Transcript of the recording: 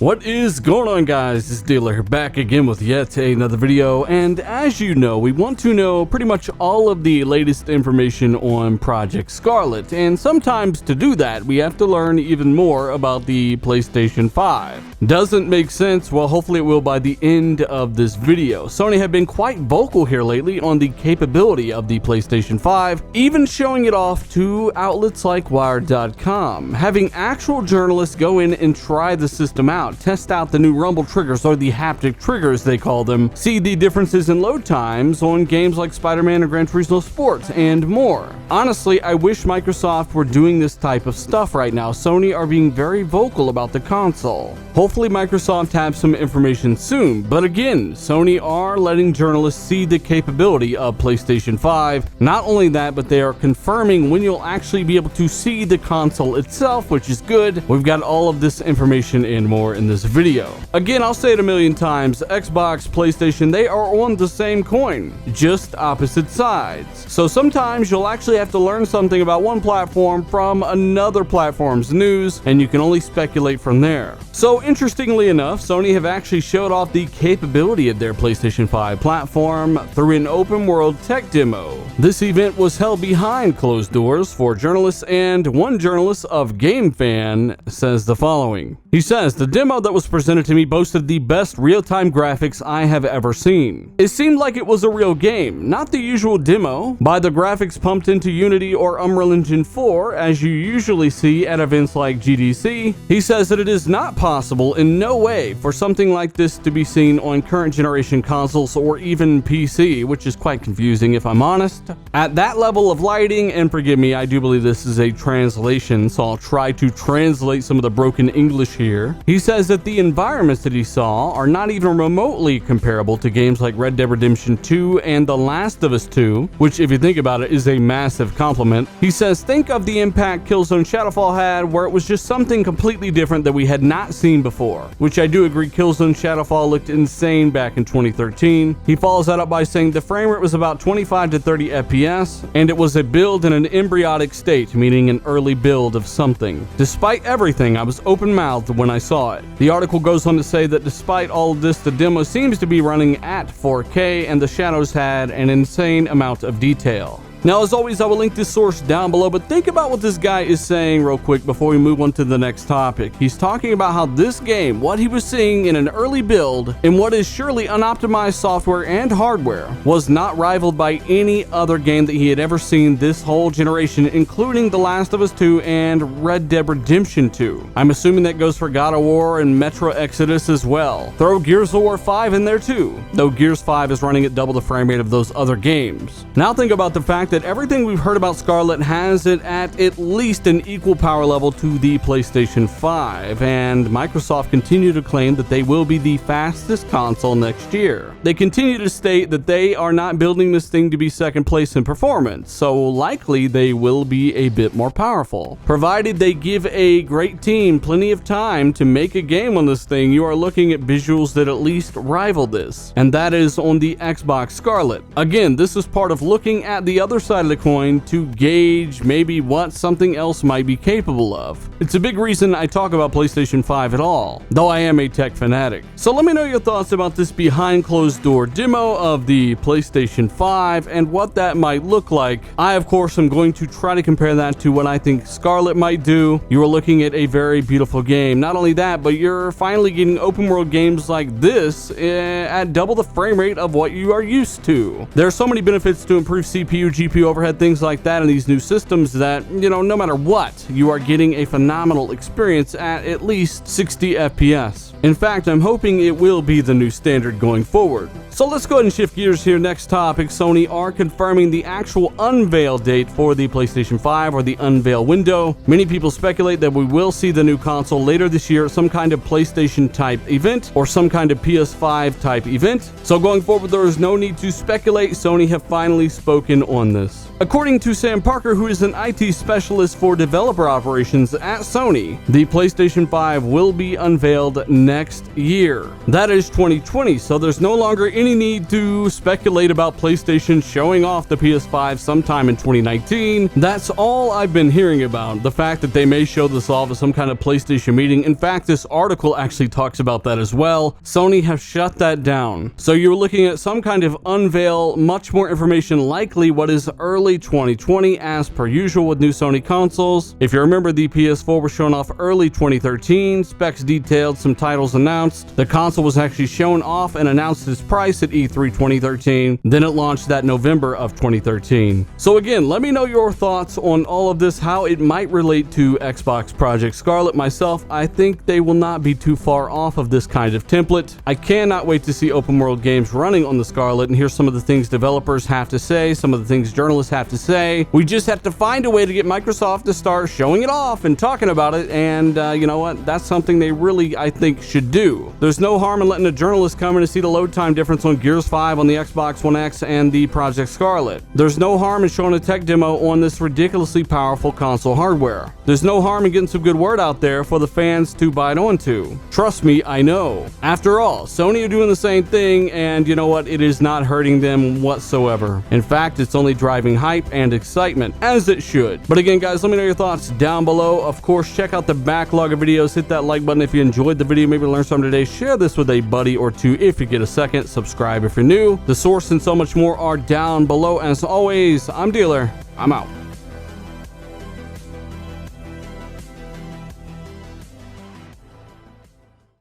What is going on, guys? It's Dealer here, back again with yet another video, and as you know, we want to know pretty much all of the latest information on Project Scarlett, and sometimes to do that we have to learn even more about the PlayStation 5. Doesn't make sense? Well, hopefully it will by the end of this video. Sony have been quite vocal here lately on the capability of the PlayStation 5, even showing it off to outlets like Wired.com, having actual journalists go in and try the system out, test out the new rumble triggers, or the haptic triggers they call them, see the differences in load times on games like Spider-Man or Gran Turismo Sports, and more. Honestly, I wish Microsoft were doing this type of stuff right now. Sony are being very vocal about the console. Hopefully Microsoft have some information soon, but again, Sony are letting journalists see the capability of PlayStation 5. Not only that, but they are confirming when you'll actually be able to see the console itself, which is good. We've got all of this information and more in this video. Again, I'll say it a million times, Xbox, PlayStation, they are on the same coin, just opposite sides. So sometimes you'll actually have to learn something about one platform from another platform's news, and you can only speculate from there. So interestingly enough, Sony have actually showed off the capability of their PlayStation 5 platform through an open world tech demo. This event was held behind closed doors for journalists, and one journalist of GameFan says the following. He says, "The demo that was presented to me boasted the best real-time graphics I have ever seen. It seemed like it was a real game, not the usual demo by the graphics pumped into Unity or Unreal Engine 4 as you usually see at events like GDC. He says that it is not possible in no way for something like this to be seen on current generation consoles or even PC, which is quite confusing if I'm honest. At that level of lighting, and forgive me, I do believe this is a translation, so I'll try to translate some of the broken English here. He says that the environments that he saw are not even remotely comparable to games like Red Dead Redemption 2 and The Last of Us 2, which if you think about it is a massive compliment. He says, think of the impact Killzone Shadowfall had, where it was just something completely different that we had not seen before, which I do agree Killzone Shadowfall looked insane back in 2013. He follows that up by saying the frame rate was about 25 to 30 FPS, and it was a build in an embryonic state, meaning an early build of something. Despite everything, I was open-mouthed when I saw it." The article goes on to say that despite all of this, the demo seems to be running at 4K, and the shadows had an insane amount of detail. Now, as always, I will link this source down below, but think about what this guy is saying real quick before we move on to the next topic. He's talking about how this game, what he was seeing in an early build, in what is surely unoptimized software and hardware, was not rivaled by any other game that he had ever seen this whole generation, including The Last of Us 2 and Red Dead Redemption 2. I'm assuming that goes for God of War and Metro Exodus as well. Throw Gears of War 5 in there too, though Gears 5 is running at double the frame rate of those other games. Now think about the fact that everything we've heard about Scarlett has it at least an equal power level to the PlayStation 5, and Microsoft continue to claim that they will be the fastest console next year. They continue to state that they are not building this thing to be second place in performance, so likely they will be a bit more powerful. Provided they give a great team plenty of time to make a game on this thing, you are looking at visuals that at least rival this, and that is on the Xbox Scarlett. Again, this is part of looking at the other side of the coin to gauge maybe what something else might be capable of. It's a big reason I talk about PlayStation 5 at all, though I am a tech fanatic. So let me know your thoughts about this behind closed door demo of the PlayStation 5 and what that might look like. I, of course, am going to try to compare that to what I think Scarlett might do. You are looking at a very beautiful game. Not only that, but you're finally getting open world games like this at double the frame rate of what you are used to. There are so many benefits to improve CPU, GPU overhead, things like that in these new systems that, no matter what, you are getting a phenomenal experience at least 60 FPS. In fact, I'm hoping it will be the new standard going forward. So let's go ahead and shift gears here. Next topic, Sony are confirming the actual unveil date for the PlayStation 5, or the unveil window. Many people speculate that we will see the new console later this year at some kind of PlayStation type event or some kind of PS5 type event. So going forward, there is no need to speculate. Sony have finally spoken on this. According to Sam Parker, who is an IT specialist for developer operations at Sony, the PlayStation 5 will be unveiled next year. That is 2020, so there's no longer any any need to speculate about PlayStation showing off the PS5 sometime in 2019. That's all I've been hearing about, the fact that they may show this off at some kind of PlayStation meeting. In fact, this article actually talks about that as well. Sony have shut that down. So you're looking at some kind of unveil, much more information, likely what is early 2020 as per usual with new Sony consoles. If you remember, the PS4 was shown off early 2013, specs detailed, some titles announced. The console was actually shown off and announced its price at E3 2013. Then it launched that November of 2013. So again, let me know your thoughts on all of this, how it might relate to Xbox Project Scarlett. Myself, I think they will not be too far off of this kind of template. I cannot wait to see open world games running on the Scarlett, and here's some of the things developers have to say, some of the things journalists have to say. We just have to find a way to get Microsoft to start showing it off and talking about it, and you know what? That's something they really, I think, should do. There's no harm in letting a journalist come in to see the load time difference on Gears 5 on the Xbox One X and the Project Scarlett. There's no harm in showing a tech demo on this ridiculously powerful console hardware. There's no harm in getting some good word out there for the fans to bite onto. Trust me, I know. After all, Sony are doing the same thing, and you know what? It is not hurting them whatsoever. In fact, it's only driving hype and excitement, as it should. But again, guys, let me know your thoughts down below. Of course, check out the backlog of videos. Hit that like button if you enjoyed the video. Maybe learn something today. Share this with a buddy or two if you get a second. Subscribe if you're new. The source and so much more are down below. As always, I'm Dealer. I'm out.